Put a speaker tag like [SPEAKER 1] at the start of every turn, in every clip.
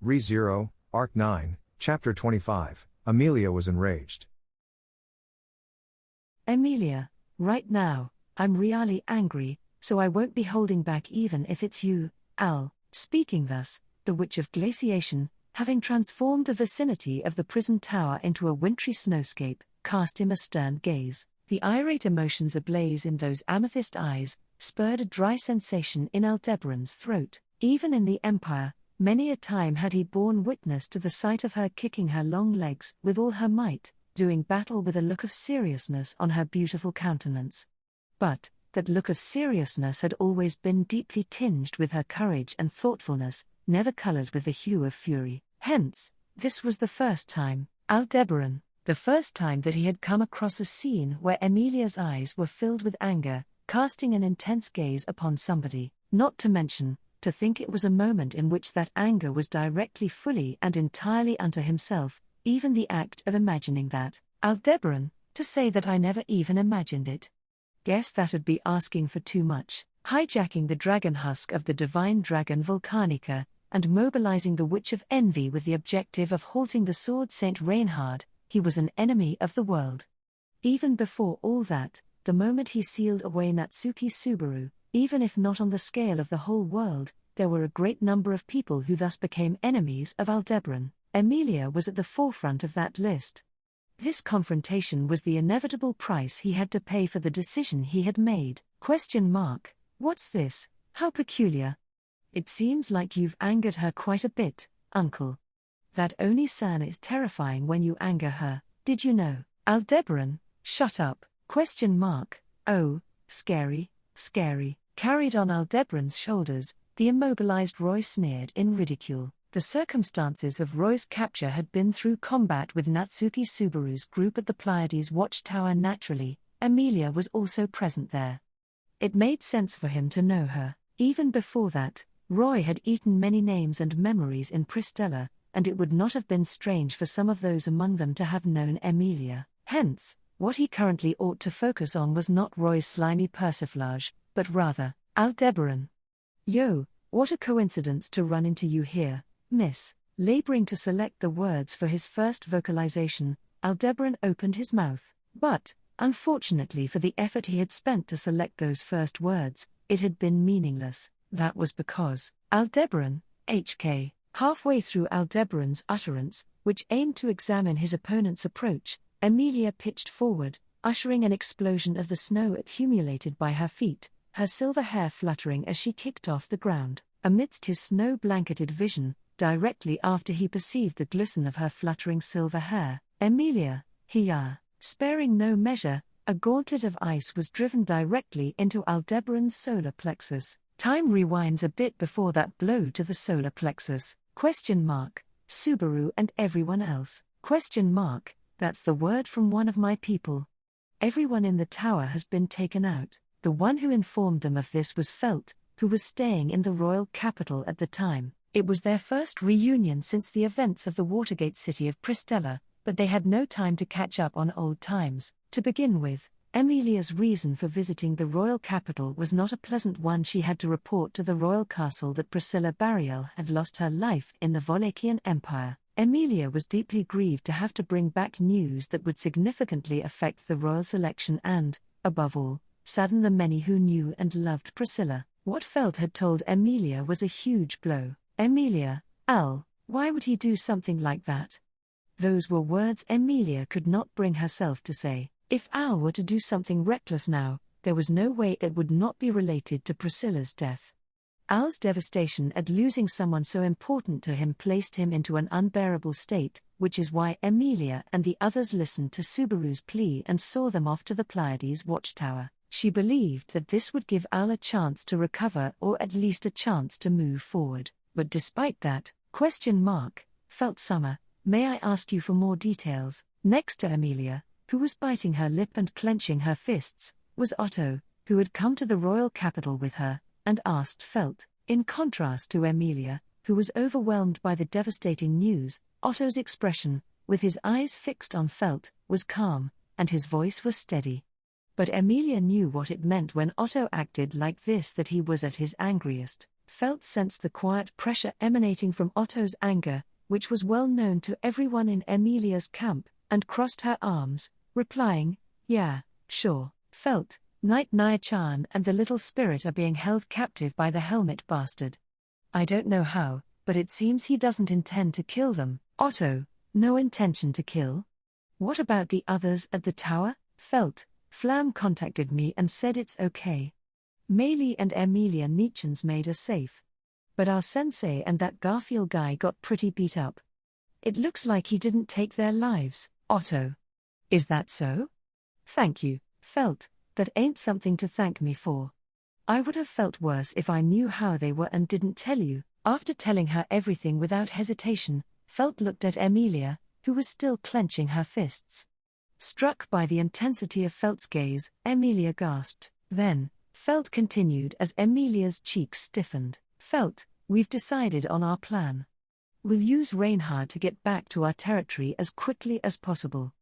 [SPEAKER 1] Re-Zero, Arc 9, Chapter 25, Emilia was enraged.
[SPEAKER 2] Emilia, right now, I'm really angry, so I won't be holding back even if it's you, Al. Speaking thus, the Witch of Glaciation, having transformed the vicinity of the prison tower into a wintry snowscape, cast him a stern gaze. The irate emotions ablaze in those amethyst eyes spurred a dry sensation in Aldebaran's throat. Even in the Empire, many a time had he borne witness to the sight of her kicking her long legs with all her might, doing battle with a look of seriousness on her beautiful countenance. But that look of seriousness had always been deeply tinged with her courage and thoughtfulness, never colored with the hue of fury. Hence, this was the first time, Aldebaran, the first time that he had come across a scene where Emilia's eyes were filled with anger, casting an intense gaze upon somebody, not to mention, to think it was a moment in which that anger was directly fully and entirely unto himself, even the act of imagining that, Aldebaran, to say that I never even imagined it. Guess that'd be asking for too much. Hijacking the dragon husk of the divine dragon Volcanica, and mobilizing the Witch of Envy with the objective of halting the sword Saint Reinhard, he was an enemy of the world. Even before all that, the moment he sealed away Natsuki Subaru, even if not on the scale of the whole world, there were a great number of people who thus became enemies of Aldebaran. Emilia was at the forefront of that list. This confrontation was the inevitable price he had to pay for the decision he had made. What's this? How peculiar. It seems like you've angered her quite a bit, uncle. That Oni-san is terrifying when you anger her, did you know? Aldebaran, shut up. Oh, scary, scary. Carried on Aldebaran's shoulders, the immobilized Roy sneered in ridicule. The circumstances of Roy's capture had been through combat with Natsuki Subaru's group at the Pleiades watchtower. Naturally, Emilia was also present there. It made sense for him to know her. Even before that, Roy had eaten many names and memories in Pristella, and it would not have been strange for some of those among them to have known Emilia. Hence, what he currently ought to focus on was not Roy's slimy persiflage, but rather, Aldebaran. Yo, what a coincidence to run into you here, miss. Laboring to select the words for his first vocalization, Aldebaran opened his mouth, but, unfortunately for the effort he had spent to select those first words, it had been meaningless. That was because, Aldebaran, HK, halfway through Aldebaran's utterance, which aimed to examine his opponent's approach, Emilia pitched forward, ushering an explosion of the snow accumulated by her feet, her silver hair fluttering as she kicked off the ground. Amidst his snow-blanketed vision, directly after he perceived the glisten of her fluttering silver hair, Emilia, sparing no measure, a gauntlet of ice was driven directly into Aldebaran's solar plexus. Time rewinds a bit before that blow to the solar plexus. Subaru and everyone else. That's the word from one of my people. Everyone in the tower has been taken out. The one who informed them of this was Felt, who was staying in the royal capital at the time. It was their first reunion since the events of the Watergate city of Pristella, but they had no time to catch up on old times. To begin with, Emilia's reason for visiting the royal capital was not a pleasant one. She had to report to the royal castle that Priscilla Bariel had lost her life in the Wallachian Empire. Emilia was deeply grieved to have to bring back news that would significantly affect the royal selection and, above all, sadden the many who knew and loved Priscilla. What Felt had told Emilia was a huge blow. Emilia, Al, why would he do something like that? Those were words Emilia could not bring herself to say. If Al were to do something reckless now, there was no way it would not be related to Priscilla's death. Al's devastation at losing someone so important to him placed him into an unbearable state, which is why Emilia and the others listened to Subaru's plea and saw them off to the Pleiades watchtower. She believed that this would give Al a chance to recover or at least a chance to move forward. But despite that, Felt Summer, may I ask you for more details? Next to Emilia, who was biting her lip and clenching her fists, was Otto, who had come to the royal capital with her, and asked Felt. In contrast to Emilia, who was overwhelmed by the devastating news, Otto's expression, with his eyes fixed on Felt, was calm, and his voice was steady. But Emilia knew what it meant when Otto acted like this, that he was at his angriest. Felt sensed the quiet pressure emanating from Otto's anger, which was well known to everyone in Emilia's camp, and crossed her arms, replying, "Yeah, sure." Felt, Nia-chan and the little spirit are being held captive by the helmet bastard. I don't know how, but it seems he doesn't intend to kill them. Otto, no intention to kill? What about the others at the tower? Felt, Flam contacted me and said it's okay. Meili and Emilia Nichens made us safe. But our sensei and that Garfield guy got pretty beat up. It looks like he didn't take their lives. Otto. Is that so? Thank you. Felt, that ain't something to thank me for. I would have felt worse if I knew how they were and didn't tell you. After telling her everything without hesitation, Felt looked at Emilia, who was still clenching her fists. Struck by the intensity of Felt's gaze, Emilia gasped. Then, Felt continued as Emilia's cheeks stiffened. Felt, we've decided on our plan. We'll use Reinhard to get back to our territory as quickly as possible.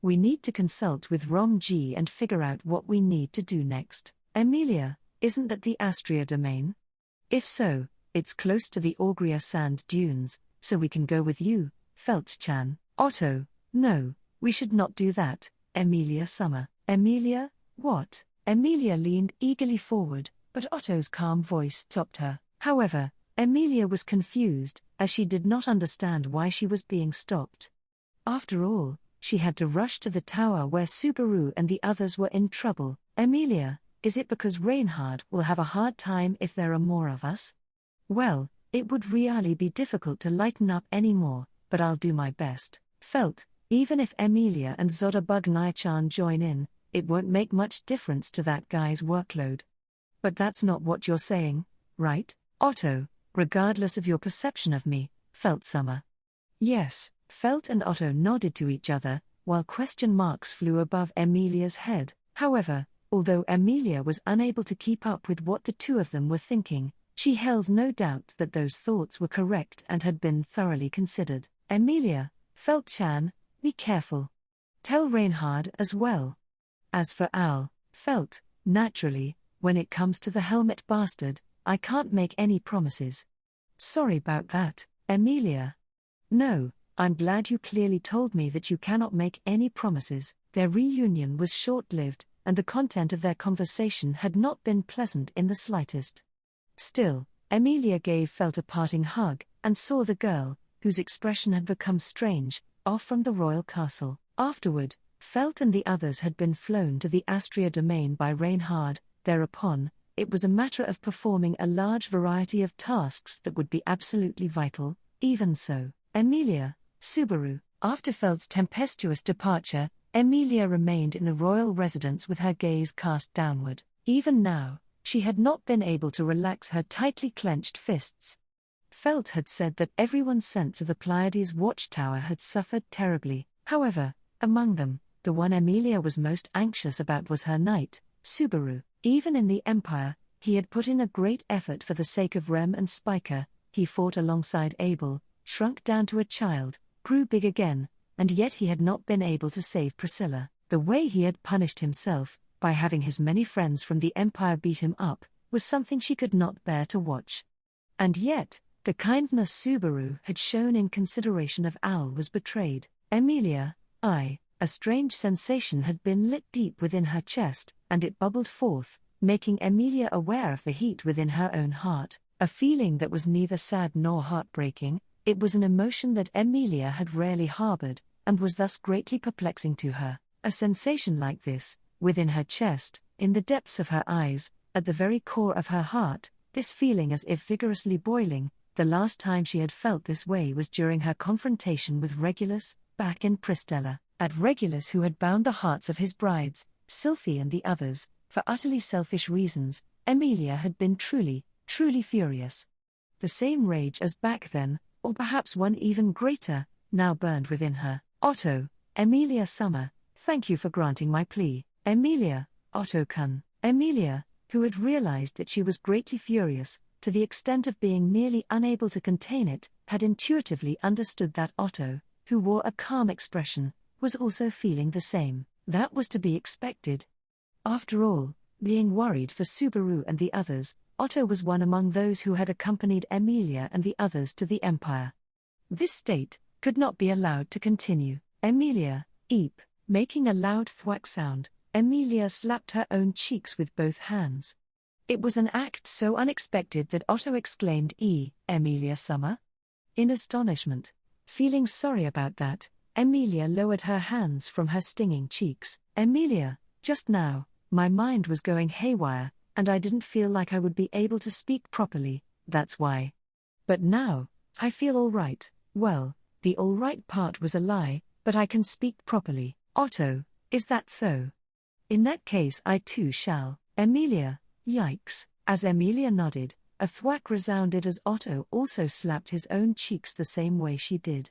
[SPEAKER 2] We need to consult with Rom-G and figure out what we need to do next. Emilia, isn't that the Astria domain? If so, it's close to the Augria sand dunes, so we can go with you, Felt-chan. Otto, no, we should not do that, Emilia Summer. Emilia, what? Emilia leaned eagerly forward, but Otto's calm voice stopped her. However, Emilia was confused, as she did not understand why she was being stopped. After all, she had to rush to the tower where Subaru and the others were in trouble. Emilia, is it because Reinhard will have a hard time if there are more of us? Well, it would really be difficult to lighten up anymore, but I'll do my best. Felt, even if Emilia and Zodabug Nia-chan join in, it won't make much difference to that guy's workload. But that's not what you're saying, right, Otto, regardless of your perception of me, Felt Summer? Yes, Felt and Otto nodded to each other, while question marks flew above Emilia's head. However, although Emilia was unable to keep up with what the two of them were thinking, she held no doubt that those thoughts were correct and had been thoroughly considered. Emilia, Felt-chan, be careful. Tell Reinhard as well. As for Al, Felt, naturally, when it comes to the helmet bastard, I can't make any promises. Sorry about that, Emilia. No, I'm glad you clearly told me that you cannot make any promises. Their reunion was short-lived, and the content of their conversation had not been pleasant in the slightest. Still, Emilia gave Felt a parting hug, and saw the girl, whose expression had become strange, off from the royal castle. Afterward, Felt and the others had been flown to the Astria domain by Reinhard. Thereupon, it was a matter of performing a large variety of tasks that would be absolutely vital. Even so, Emilia, Subaru. After Felt's tempestuous departure, Emilia remained in the royal residence with her gaze cast downward. Even now, she had not been able to relax her tightly clenched fists. Felt had said that everyone sent to the Pleiades watchtower had suffered terribly. However, among them, the one Emilia was most anxious about was her knight, Subaru. Even in the Empire, he had put in a great effort for the sake of Rem and Spiker. He fought alongside Abel, shrunk down to a child, grew big again, and yet he had not been able to save Priscilla. The way he had punished himself, by having his many friends from the Empire beat him up, was something she could not bear to watch. And yet, the kindness Subaru had shown in consideration of Al was betrayed. Emilia, a strange sensation had been lit deep within her chest, and it bubbled forth, making Emilia aware of the heat within her own heart, a feeling that was neither sad nor heartbreaking. It was an emotion that Emilia had rarely harbored, and was thus greatly perplexing to her. A sensation like this, within her chest, in the depths of her eyes, at the very core of her heart, this feeling as if vigorously boiling. The last time she had felt this way was during her confrontation with Regulus, back in Pristella. At Regulus, who had bound the hearts of his brides, Sylphie and the others, for utterly selfish reasons, Emilia had been truly furious. The same rage as back then, or perhaps one even greater, now burned within her. Otto, Emilia Summer, thank you for granting my plea. Emilia, Otto-kun. Emilia, who had realized that she was greatly furious, to the extent of being nearly unable to contain it, had intuitively understood that Otto, who wore a calm expression, was also feeling the same. That was to be expected. After all, being worried for Subaru and the others, Otto was one among those who had accompanied Emilia and the others to the Empire. This state could not be allowed to continue. Emilia, eep, making a loud thwack sound, Emilia slapped her own cheeks with both hands. It was an act so unexpected that Otto exclaimed, Emilia Summer? In astonishment. Feeling sorry about that, Emilia lowered her hands from her stinging cheeks. Emilia, just now, my mind was going haywire, and I didn't feel like I would be able to speak properly, that's why. But now, I feel all right. Well, the all right part was a lie, but I can speak properly. Otto, is that so? In that case I too shall. Emilia, yikes. As Emilia nodded, a thwack resounded as Otto also slapped his own cheeks the same way she did.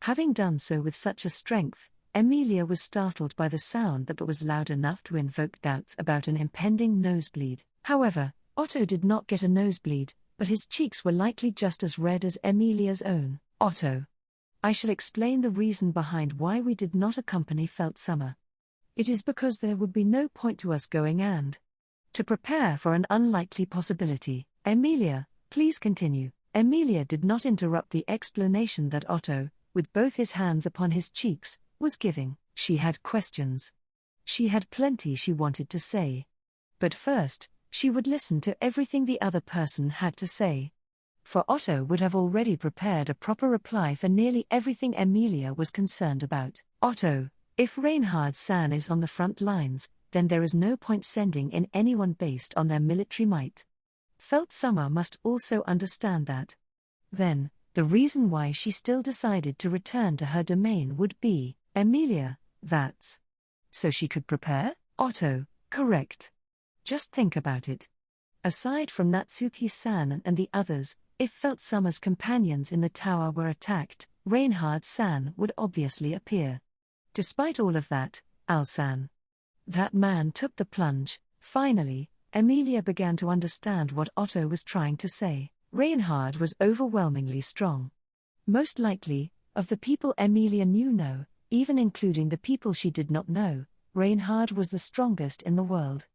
[SPEAKER 2] Having done so with such a strength, Emilia was startled by the sound that was loud enough to invoke doubts about an impending nosebleed. However, Otto did not get a nosebleed, but his cheeks were likely just as red as Emilia's own. Otto. I shall explain the reason behind why we did not accompany Felt Summer. It is because there would be no point to us going and to prepare for an unlikely possibility. Emilia, please continue. Emilia did not interrupt the explanation that Otto, with both his hands upon his cheeks, was giving. She had questions. She had plenty she wanted to say. But first, she would listen to everything the other person had to say. For Otto would have already prepared a proper reply for nearly everything Emilia was concerned about. Otto, if Reinhard-san is on the front lines, then there is no point sending in anyone based on their military might. Felt Summer must also understand that. Then, the reason why she still decided to return to her domain would be, Emilia, that's so she could prepare? Otto, correct. Just think about it. Aside from Natsuki-san and the others, if Felt Summer's companions in the tower were attacked, Reinhard-san would obviously appear. Despite all of that, Al-san. That man took the plunge. Finally, Emilia began to understand what Otto was trying to say. Reinhard was overwhelmingly strong. Most likely, of the people Emilia knew, even including the people she did not know, Reinhard was the strongest in the world.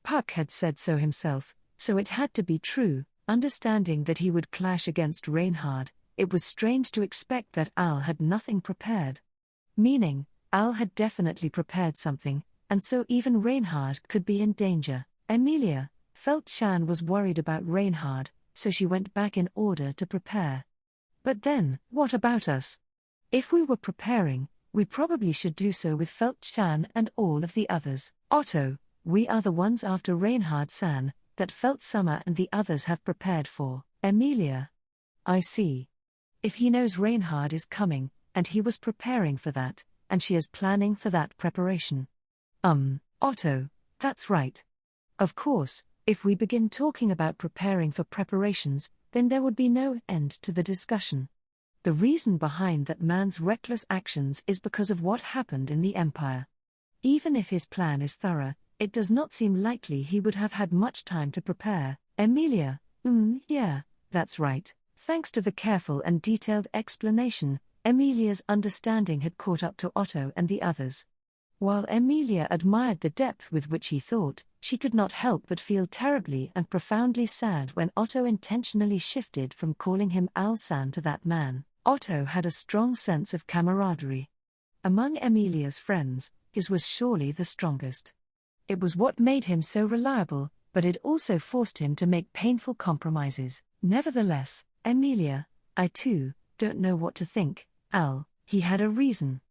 [SPEAKER 2] Puck had said so himself, so it had to be true. Understanding that he would clash against Reinhard, it was strange to expect that Al had nothing prepared. Meaning, Al had definitely prepared something, and so even Reinhard could be in danger. Emilia, Felt-chan was worried about Reinhard, so she went back in order to prepare. But then, what about us? If we were preparing, we probably should do so with Felt-chan and all of the others. Otto, we are the ones after Reinhard-san, that Felt Summer and the others have prepared for. Emilia. I see. If he knows Reinhard is coming, and he was preparing for that, and she is planning for that preparation. Otto, that's right. Of course, if we begin talking about preparing for preparations, then there would be no end to the discussion. The reason behind that man's reckless actions is because of what happened in the Empire. Even if his plan is thorough, it does not seem likely he would have had much time to prepare. Emilia, yeah, that's right. Thanks to the careful and detailed explanation, Emilia's understanding had caught up to Otto and the others. While Emilia admired the depth with which he thought, she could not help but feel terribly and profoundly sad when Otto intentionally shifted from calling him Al-san to that man. Otto had a strong sense of camaraderie. Among Emilia's friends, his was surely the strongest. It was what made him so reliable, but it also forced him to make painful compromises. Nevertheless, Emilia, I too, don't know what to think. Al, he had a reason.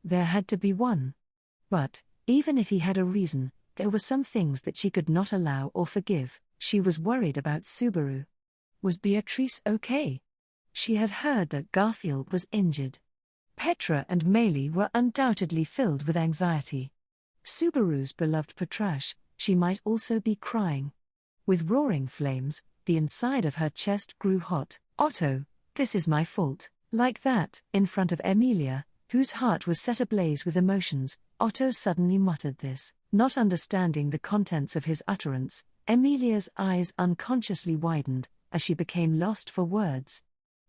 [SPEAKER 2] There had to be one. But, even if he had a reason, there were some things that she could not allow or forgive. She was worried about Subaru. Was Beatrice okay? She had heard that Garfield was injured. Petra and Meili were undoubtedly filled with anxiety. Subaru's beloved Patrash, she might also be crying. With roaring flames, the inside of her chest grew hot. Otto, this is my fault. Like that, in front of Emilia, whose heart was set ablaze with emotions, Otto suddenly muttered this. Not understanding the contents of his utterance, Emilia's eyes unconsciously widened, as she became lost for words.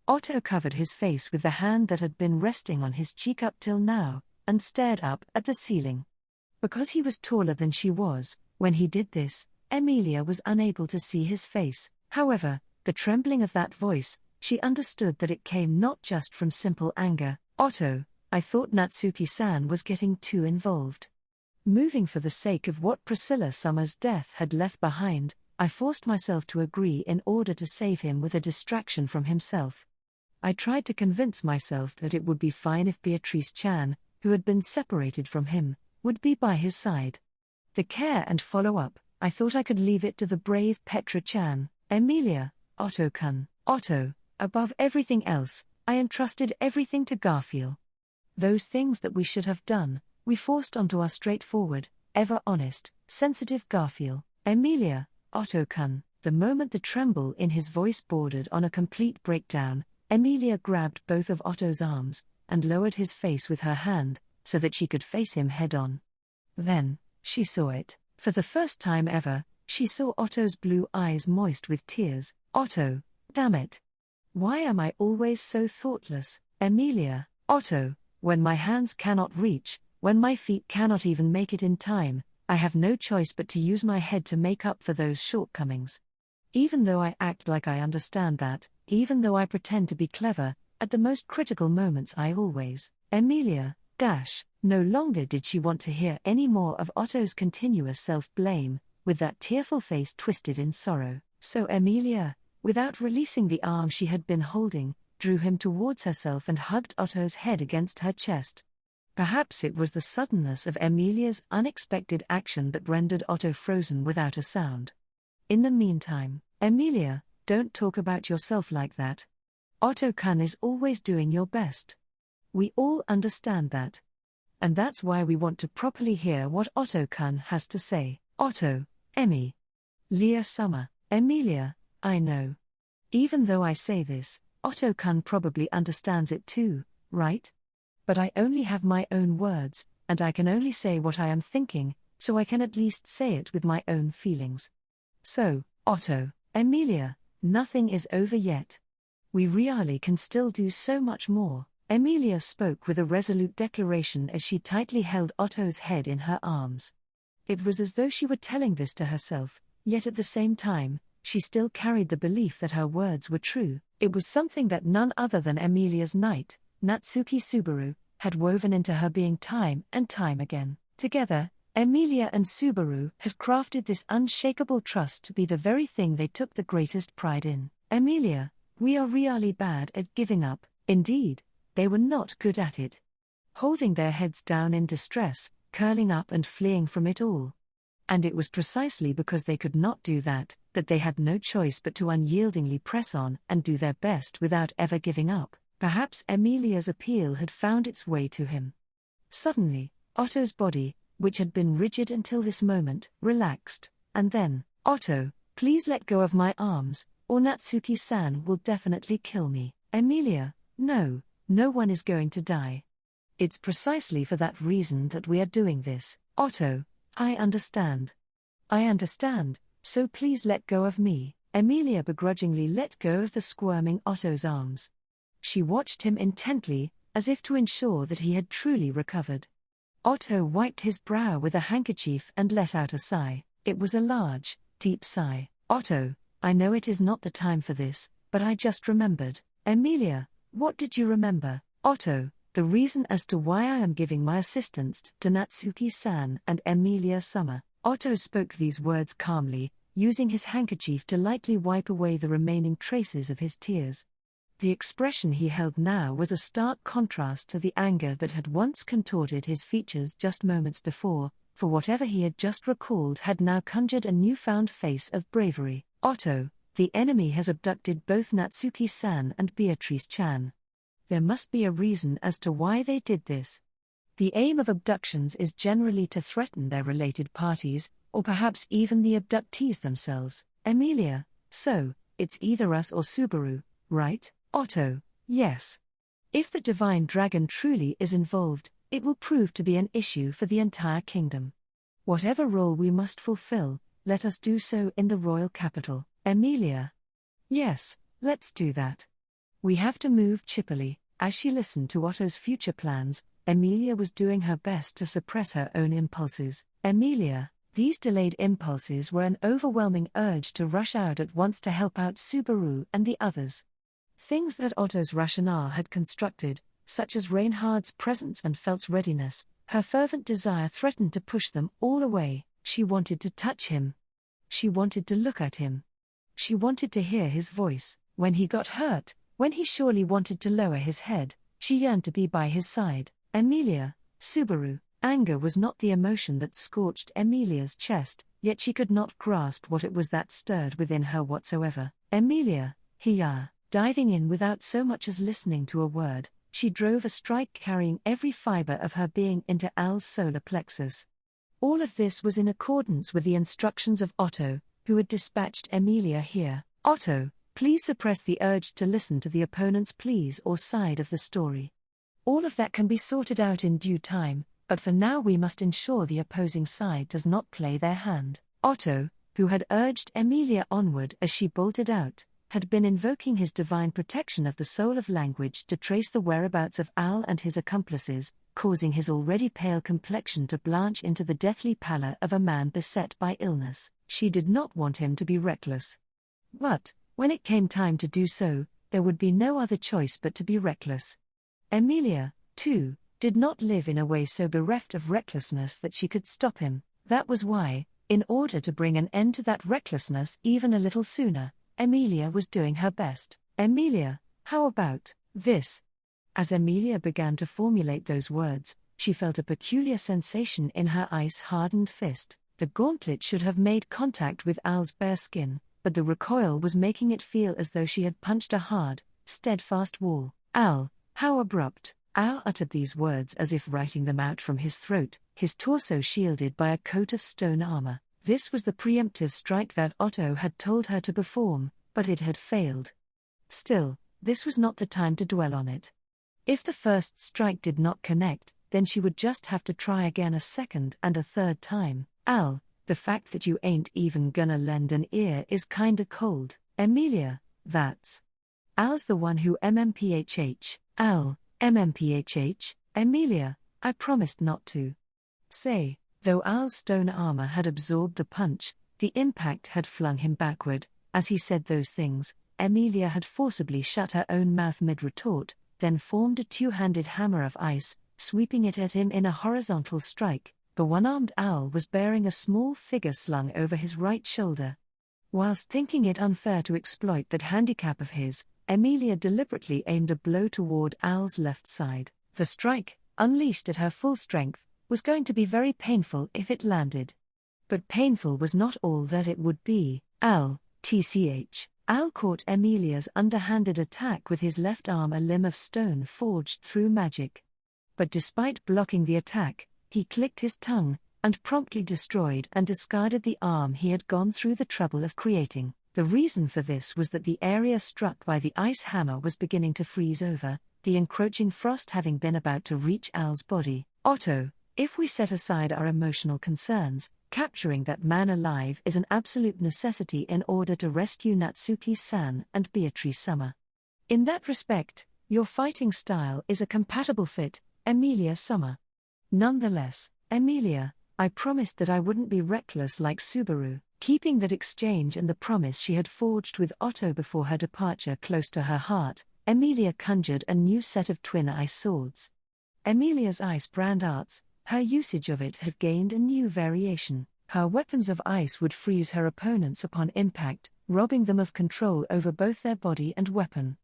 [SPEAKER 2] Otto covered his face with the hand that had been resting on his cheek up till now, and stared up at the ceiling. Because he was taller than she was, when he did this, Emilia was unable to see his face. However, the trembling of that voice, she understood that it came not just from simple anger. Otto, I thought Natsuki-san was getting too involved. Moving for the sake of what Priscilla Summer's death had left behind, I forced myself to agree in order to save him with a distraction from himself. I tried to convince myself that it would be fine if Beatrice-chan, who had been separated from him, would be by his side. The care and follow-up, I thought I could leave it to the brave Petra-chan. Emilia, Otto-kun. Otto, above everything else, I entrusted everything to Garfield. Those things that we should have done, we forced onto our straightforward, ever honest, sensitive Garfield. Emilia, Otto-kun. The moment the tremble in his voice bordered on a complete breakdown, Emilia grabbed both of Otto's arms, and lowered his face with her hand, so that she could face him head-on. Then, she saw it. For the first time ever, she saw Otto's blue eyes moist with tears. Otto, damn it. Why am I always so thoughtless? Emilia, Otto, when my hands cannot reach, when my feet cannot even make it in time, I have no choice but to use my head to make up for those shortcomings. Even though I act like I understand that, even though I pretend to be clever, at the most critical moments I always. Emilia, no longer did she want to hear any more of Otto's continuous self-blame, with that tearful face twisted in sorrow. So Emilia, without releasing the arm she had been holding, drew him towards herself and hugged Otto's head against her chest. Perhaps it was the suddenness of Emilia's unexpected action that rendered Otto frozen without a sound. In the meantime, Emilia, don't talk about yourself like that. Otto-kun is always doing your best. We all understand that. And that's why we want to properly hear what Otto-kun has to say. Otto, Emilia Summer, Emilia, I know. Even though I say this, Otto-kun probably understands it too, right? But I only have my own words, and I can only say what I am thinking, so I can at least say it with my own feelings. So, Otto, Emilia, nothing is over yet. We really can still do so much more. Emilia spoke with a resolute declaration as she tightly held Otto's head in her arms. It was as though she were telling this to herself, yet at the same time, she still carried the belief that her words were true. It was something that none other than Emilia's knight, Natsuki Subaru, had woven into her being time and time again. Together, Emilia and Subaru had crafted this unshakable trust to be the very thing they took the greatest pride in. Emilia, we are really bad at giving up. Indeed, they were not good at it. Holding their heads down in distress, curling up and fleeing from it all. And it was precisely because they could not do that, that they had no choice but to unyieldingly press on and do their best without ever giving up. Perhaps Emilia's appeal had found its way to him. Suddenly, Otto's body, which had been rigid until this moment, relaxed, and then, Otto, please let go of my arms, or Natsuki-san will definitely kill me. Emilia, no, no one is going to die. It's precisely for that reason that we are doing this. Otto, I understand. I understand, so please let go of me. Emilia begrudgingly let go of the squirming Otto's arms. She watched him intently, as if to ensure that he had truly recovered. Otto wiped his brow with a handkerchief and let out a sigh. It was a large, deep sigh. Otto, I know it is not the time for this, but I just remembered. Emilia, what did you remember? Otto, the reason as to why I am giving my assistance to Natsuki-san and Emilia Summer. Otto spoke these words calmly, using his handkerchief to lightly wipe away the remaining traces of his tears. The expression he held now was a stark contrast to the anger that had once contorted his features just moments before, for whatever he had just recalled had now conjured a newfound face of bravery. Otto, the enemy has abducted both Natsuki-san and Beatrice-chan. There must be a reason as to why they did this. The aim of abductions is generally to threaten their related parties, or perhaps even the abductees themselves. Emilia, so, it's either us or Subaru, right? Otto, yes. If the divine dragon truly is involved, it will prove to be an issue for the entire kingdom. Whatever role we must fulfill, let us do so in the royal capital. Emilia. Yes, let's do that. We have to move chippily. As she listened to Otto's future plans, Emilia was doing her best to suppress her own impulses. Emilia, These delayed impulses were an overwhelming urge to rush out at once to help out Subaru and the others. Things that Otto's rationale had constructed, such as Reinhard's presence and Felt's readiness, her fervent desire threatened to push them all away. She wanted to touch him. She wanted to look at him. She wanted to hear his voice. When he got hurt, when he surely wanted to lower his head, she yearned to be by his side. Emilia, Subaru. Anger was not the emotion that scorched Emilia's chest, yet she could not grasp what it was that stirred within her whatsoever. Emilia, diving in without so much as listening to a word, she drove a strike carrying every fiber of her being into Al's solar plexus. All of this was in accordance with the instructions of Otto, who had dispatched Emilia here. Otto, please suppress the urge to listen to the opponent's pleas or side of the story. All of that can be sorted out in due time, but for now we must ensure the opposing side does not play their hand. Otto, who had urged Emilia onward as she bolted out, had been invoking his divine protection of the soul of language to trace the whereabouts of Al and his accomplices, causing his already pale complexion to blanch into the deathly pallor of a man beset by illness. She did not want him to be reckless. But, when it came time to do so, there would be no other choice but to be reckless. Emilia, too, did not live in a way so bereft of recklessness that she could stop him. That was why, in order to bring an end to that recklessness even a little sooner, Emilia was doing her best. Emilia, how about this? As Emilia began to formulate those words, she felt a peculiar sensation in her ice-hardened fist. The gauntlet should have made contact with Al's bare skin, but the recoil was making it feel as though she had punched a hard, steadfast wall. Al, how abrupt! Al uttered these words as if writing them out from his throat, his torso shielded by a coat of stone armor. This was the preemptive strike that Otto had told her to perform, but it had failed. Still, this was not the time to dwell on it. If the first strike did not connect, then she would just have to try again a second and a third time. Al, the fact that you ain't even gonna lend an ear is kinda cold. Emilia, that's. Al's the one who MMPHH. Al, MMPHH, Emilia, I promised not to say. Though Al's stone armor had absorbed the punch, the impact had flung him backward. As he said those things, Emilia had forcibly shut her own mouth mid-retort, then formed a two-handed hammer of ice, sweeping it at him in a horizontal strike. The one-armed Al was bearing a small figure slung over his right shoulder. Whilst thinking it unfair to exploit that handicap of his, Emilia deliberately aimed a blow toward Al's left side. The strike, unleashed at her full strength, was going to be very painful if it landed. But painful was not all that it would be. Al, tch. Al caught Emilia's underhanded attack with his left arm, a limb of stone forged through magic. But despite blocking the attack, he clicked his tongue, and promptly destroyed and discarded the arm he had gone through the trouble of creating. The reason for this was that the area struck by the ice hammer was beginning to freeze over, the encroaching frost having been about to reach Al's body. Otto, if we set aside our emotional concerns, capturing that man alive is an absolute necessity in order to rescue Natsuki-san and Beatrice Summer. In that respect, your fighting style is a compatible fit, Emilia Summer. Nonetheless, Emilia, I promised that I wouldn't be reckless like Subaru. Keeping that exchange and the promise she had forged with Otto before her departure close to her heart, Emilia conjured a new set of twin ice swords. Emilia's ice brand arts, her usage of it had gained a new variation. Her weapons of ice would freeze her opponents upon impact, robbing them of control over both their body and weapon.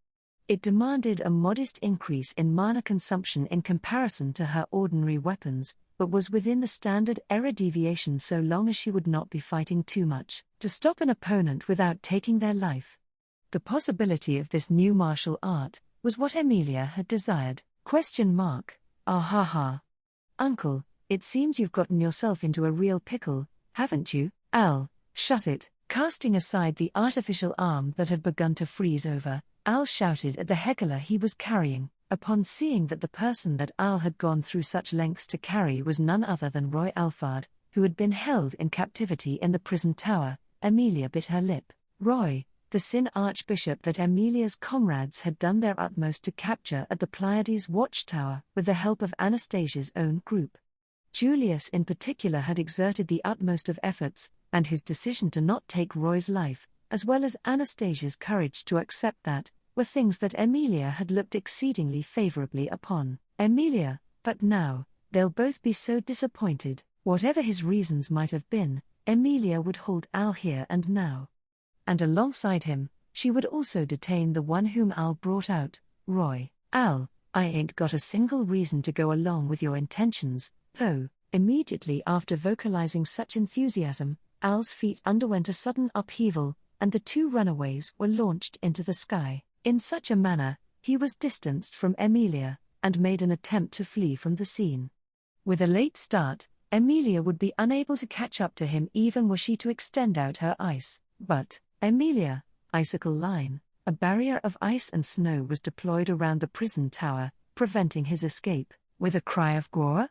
[SPEAKER 2] It demanded a modest increase in mana consumption in comparison to her ordinary weapons, but was within the standard error deviation so long as she would not be fighting too much to stop an opponent without taking their life. The possibility of this new martial art was what Emilia had desired. Ah. Uncle, it seems you've gotten yourself into a real pickle, haven't you? Al, shut it. Casting aside the artificial arm that had begun to freeze over, Al shouted at the heckler he was carrying. Upon seeing that the person that Al had gone through such lengths to carry was none other than Roy Alphard, who had been held in captivity in the prison tower, Emilia bit her lip. Roy, the Sin Archbishop that Emilia's comrades had done their utmost to capture at the Pleiades watchtower with the help of Anastasia's own group. Julius in particular had exerted the utmost of efforts, and his decision to not take Roy's life, as well as Anastasia's courage to accept that, were things that Emilia had looked exceedingly favorably upon. Emilia, but now, they'll both be so disappointed. Whatever his reasons might have been, Emilia would hold Al here and now. And alongside him, she would also detain the one whom Al brought out, Roy. Al, I ain't got a single reason to go along with your intentions, though. Immediately after vocalizing such enthusiasm, Al's feet underwent a sudden upheaval, and the two runaways were launched into the sky. In such a manner, he was distanced from Emilia, and made an attempt to flee from the scene. With a late start, Emilia would be unable to catch up to him even were she to extend out her ice. But, Emilia, icicle line, a barrier of ice and snow was deployed around the prison tower, preventing his escape. With a cry of "Groa!"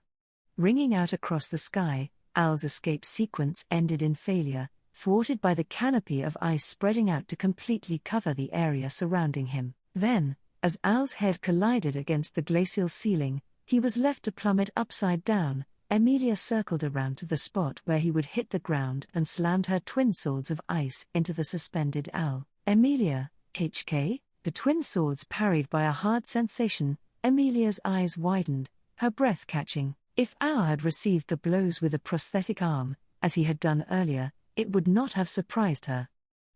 [SPEAKER 2] ringing out across the sky, Al's escape sequence ended in failure, thwarted by the canopy of ice spreading out to completely cover the area surrounding him. Then, as Al's head collided against the glacial ceiling, he was left to plummet upside down. Emilia circled around to the spot where he would hit the ground and slammed her twin swords of ice into the suspended Al. Emilia, HK? The twin swords parried by a hard sensation. Emilia's eyes widened, her breath catching. If Al had received the blows with a prosthetic arm, as he had done earlier, it would not have surprised her.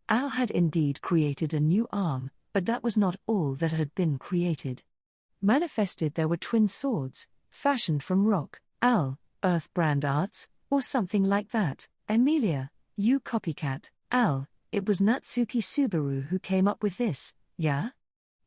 [SPEAKER 2] Al had indeed created a new arm, but that was not all that had been created. Manifested there were twin swords, fashioned from rock. Al, Earth brand arts, or something like that. Emilia, you copycat. Al, it was Natsuki Subaru who came up with this, yeah?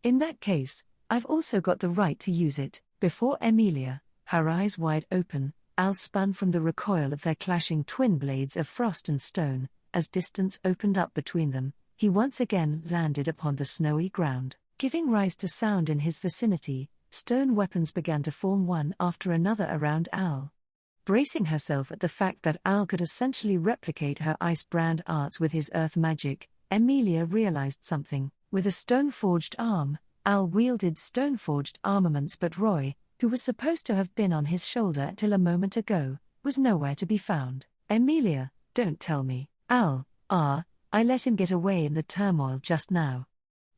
[SPEAKER 2] In that case, I've also got the right to use it. Before Emilia, her eyes wide open, Al spun from the recoil of their clashing twin blades of frost and stone. As distance opened up between them, he once again landed upon the snowy ground. Giving rise to sound in his vicinity, stone weapons began to form one after another around Al. Bracing herself at the fact that Al could essentially replicate her ice brand arts with his earth magic, Emilia realized something. With a stone-forged arm, Al wielded stone-forged armaments, but Roy, who was supposed to have been on his shoulder till a moment ago, was nowhere to be found. Emilia, don't tell me. Al, I let him get away in the turmoil just now.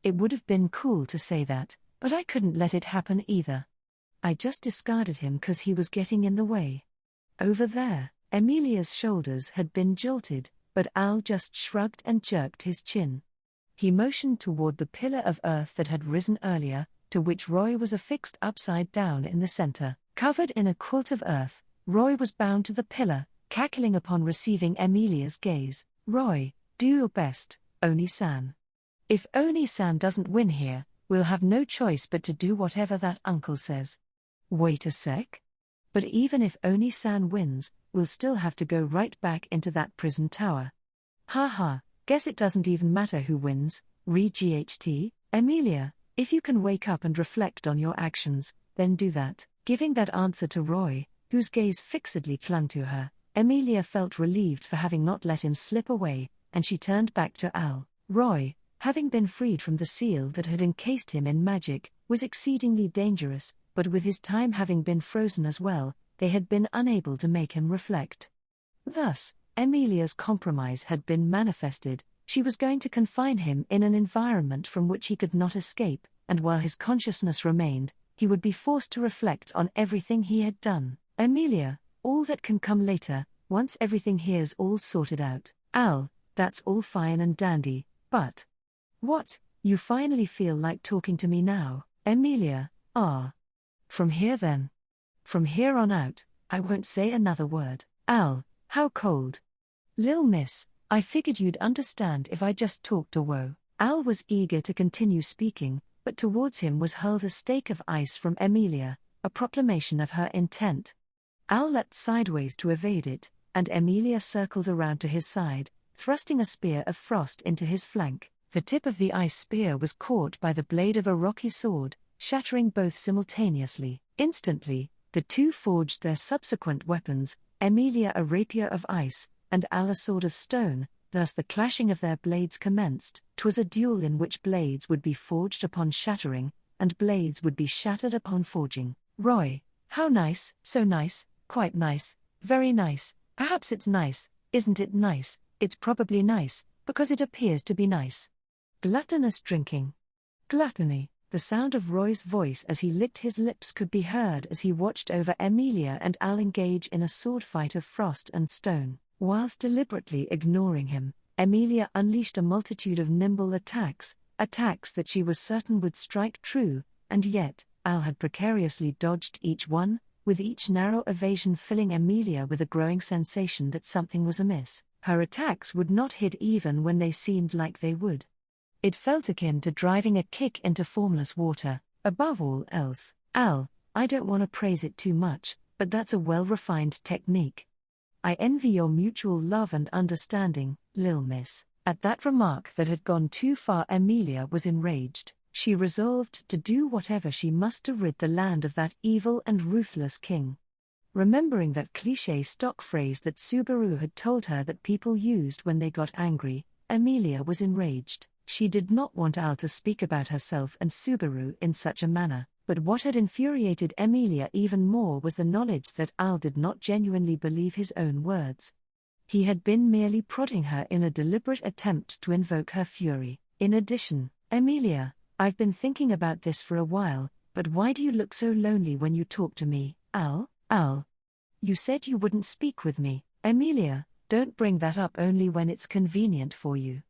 [SPEAKER 2] It would have been cool to say that, but I couldn't let it happen either. I just discarded him 'cause he was getting in the way. Over there, Emilia's shoulders had been jolted, but Al just shrugged and jerked his chin. He motioned toward the pillar of earth that had risen earlier, to which Roy was affixed upside down in the center. Covered in a quilt of earth, Roy was bound to the pillar, cackling upon receiving Emilia's gaze. Roy, do your best, Oni-san. If Oni-san doesn't win here, we'll have no choice but to do whatever that uncle says. Wait a sec. But even if Oni-san wins, we'll still have to go right back into that prison tower. Haha, guess it doesn't even matter who wins, re-GHT. Emilia, if you can wake up and reflect on your actions, then do that. Giving that answer to Roy, whose gaze fixedly clung to her, Emilia felt relieved for having not let him slip away, and she turned back to Al. Roy, having been freed from the seal that had encased him in magic, was exceedingly dangerous, but with his time having been frozen as well, they had been unable to make him reflect. Thus, Emilia's compromise had been manifested. She was going to confine him in an environment from which he could not escape, and while his consciousness remained, he would be forced to reflect on everything he had done. Emilia, all that can come later, once everything here's all sorted out. Al, that's all fine and dandy, but... What, you finally feel like talking to me now? Emilia, From here then. From here on out, I won't say another word. Al, how cold. Lil miss, I figured you'd understand if I just talked a woe. Al was eager to continue speaking, but towards him was hurled a stake of ice from Emilia, a proclamation of her intent. Al leapt sideways to evade it, and Emilia circled around to his side, thrusting a spear of frost into his flank. The tip of the ice spear was caught by the blade of a rocky sword, shattering both simultaneously. Instantly, the two forged their subsequent weapons, Emilia a rapier of ice, and Al a sword of stone. Thus the clashing of their blades commenced. 'Twas a duel in which blades would be forged upon shattering, and blades would be shattered upon forging. Roy, how nice, so nice, Quite nice, very nice, perhaps it's nice, isn't it nice, it's probably nice, because it appears to be nice. Gluttonous drinking. Gluttony. The sound of Roy's voice as he licked his lips could be heard as he watched over Emilia and Al engage in a sword fight of frost and stone. Whilst deliberately ignoring him, Emilia unleashed a multitude of nimble attacks that she was certain would strike true, and yet, Al had precariously dodged each one, with each narrow evasion filling Emilia with a growing sensation that something was amiss. Her attacks would not hit even when they seemed like they would. It felt akin to driving a kick into formless water. Above all else, Al, I don't want to praise it too much, but that's a well-refined technique. I envy your mutual love and understanding, Lil Miss. At that remark that had gone too far, Emilia was enraged. She resolved to do whatever she must to rid the land of that evil and ruthless king. Remembering that cliché stock phrase that Subaru had told her that people used when they got angry, Emilia was enraged. She did not want Al to speak about herself and Subaru in such a manner, but what had infuriated Emilia even more was the knowledge that Al did not genuinely believe his own words. He had been merely prodding her in a deliberate attempt to invoke her fury. In addition, Emilia, I've been thinking about this for a while, but why do you look so lonely when you talk to me, Al? Al. You said you wouldn't speak with me, Emilia, don't bring that up only when it's convenient for you.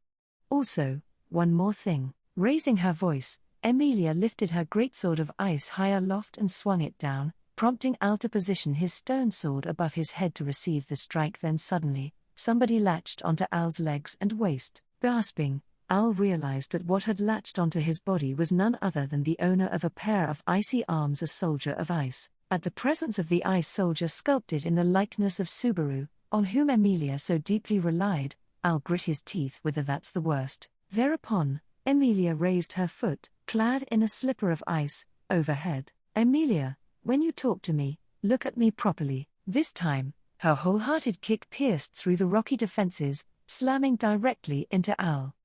[SPEAKER 2] Also, one more thing. Raising her voice, Emilia lifted her greatsword of ice high aloft and swung it down, prompting Al to position his stone sword above his head to receive the strike. Then suddenly, somebody latched onto Al's legs and waist. Gasping, Al realized that what had latched onto his body was none other than the owner of a pair of icy arms, a soldier of ice. At the presence of the ice soldier sculpted in the likeness of Subaru, on whom Emilia so deeply relied, Al grit his teeth whether that's the worst. Thereupon, Emilia raised her foot, clad in a slipper of ice, overhead. Emilia, when you talk to me, look at me properly. This time, her wholehearted kick pierced through the rocky defenses, slamming directly into Al.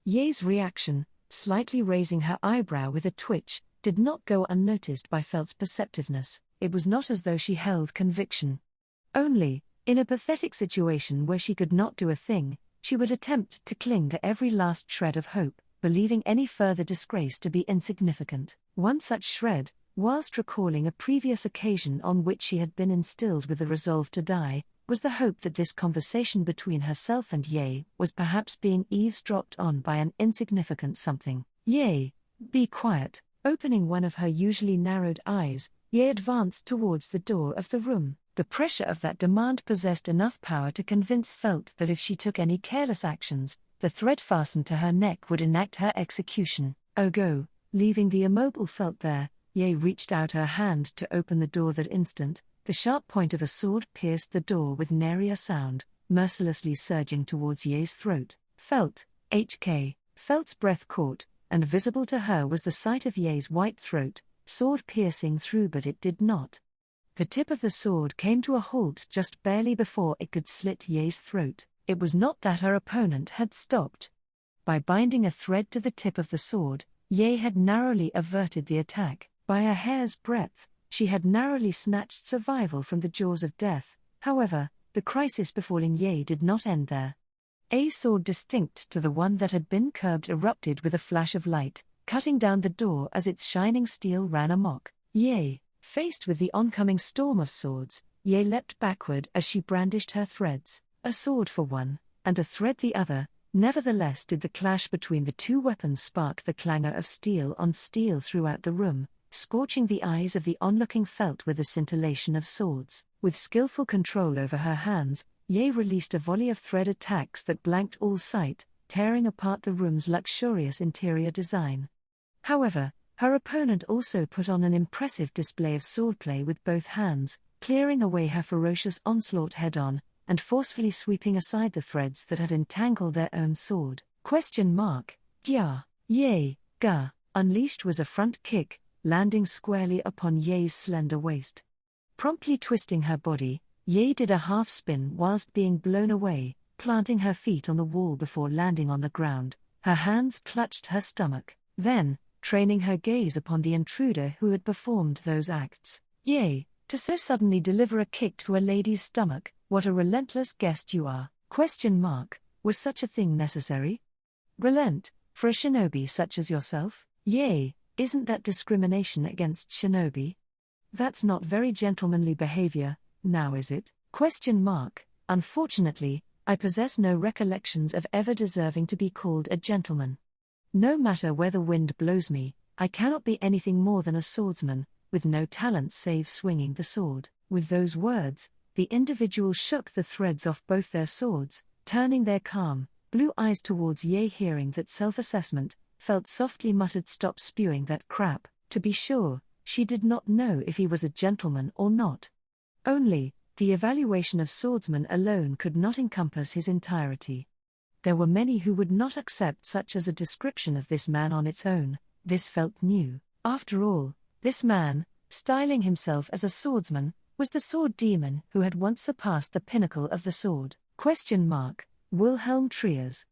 [SPEAKER 2] Ye's reaction, slightly raising her eyebrow with a twitch, did not go unnoticed by Felt's perceptiveness. It was not as though she held conviction. Only, in a pathetic situation where she could not do a thing, she would attempt to cling to every last shred of hope, believing any further disgrace to be insignificant. One such shred, whilst recalling a previous occasion on which she had been instilled with the resolve to die, was the hope that this conversation between herself and Ye was perhaps being eavesdropped on by an insignificant something. Ye, be quiet. Opening one of her usually narrowed eyes, Ye advanced towards the door of the room. The pressure of that demand possessed enough power to convince Felt that if she took any careless actions, the thread fastened to her neck would enact her execution. Oh go, leaving the immobile Felt there, Ye reached out her hand to open the door. That instant, the sharp point of a sword pierced the door with nary a sound, mercilessly surging towards Ye's throat. Felt, HK. Felt's breath caught, and visible to her was the sight of Ye's white throat, sword piercing through, but it did not. The tip of the sword came to a halt just barely before it could slit Ye's throat. It was not that her opponent had stopped. By binding a thread to the tip of the sword, Ye had narrowly averted the attack. By a hair's breadth, she had narrowly snatched survival from the jaws of death. However, the crisis befalling Ye did not end there. A sword distinct to the one that had been curbed erupted with a flash of light, cutting down the door as its shining steel ran amok. Ye, faced with the oncoming storm of swords, Ye leapt backward as she brandished her threads, a sword for one, and a thread the other. Nevertheless did the clash between the two weapons spark the clangor of steel on steel throughout the room, scorching the eyes of the onlooking Felt with the scintillation of swords. With skillful control over her hands, Ye released a volley of thread attacks that blanked all sight, tearing apart the room's luxurious interior design. However, her opponent also put on an impressive display of swordplay with both hands, clearing away her ferocious onslaught head-on, and forcefully sweeping aside the threads that had entangled their own sword. Gya, Ye, Ga, unleashed was a front kick, landing squarely upon Ye's slender waist. Promptly twisting her body, Ye did a half-spin whilst being blown away, planting her feet on the wall before landing on the ground. Her hands clutched her stomach. Then, training her gaze upon the intruder who had performed those acts, Ye, To so suddenly deliver a kick to a lady's stomach, what a relentless guest you are. Was such a thing necessary? Relent, for a shinobi such as yourself? Yea, isn't that discrimination against shinobi? That's not very gentlemanly behavior, now is it? Unfortunately, I possess no recollections of ever deserving to be called a gentleman. No matter where the wind blows me, I cannot be anything more than a swordsman, with no talents save swinging the sword. With those words, the individual shook the threads off both their swords, turning their calm, blue eyes towards Ye. Hearing that self-assessment, felt softly muttered, "Stop spewing that crap." To be sure, she did not know if he was a gentleman or not. Only, the evaluation of swordsman alone could not encompass his entirety. There were many who would not accept such as a description of this man on its own. This felt new. After all, this man, styling himself as a swordsman, was the sword demon who had once surpassed the pinnacle of the sword. Wilhelm Triers.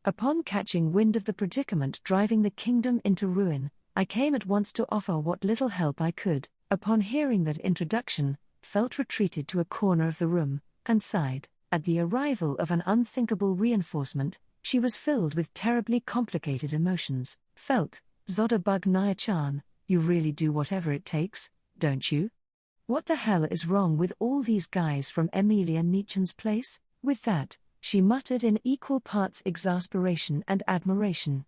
[SPEAKER 2] Upon catching wind of the predicament driving the kingdom into ruin, I came at once to offer what little help I could. Upon hearing that introduction, Felt retreated to a corner of the room, and sighed. At the arrival of an unthinkable reinforcement, she was filled with terribly complicated emotions. Felt, Zodabug Nia-chan, you really do whatever it takes, don't you? What the hell is wrong with all these guys from Emilia Nietzsche's place? With that, she muttered in equal parts exasperation and admiration.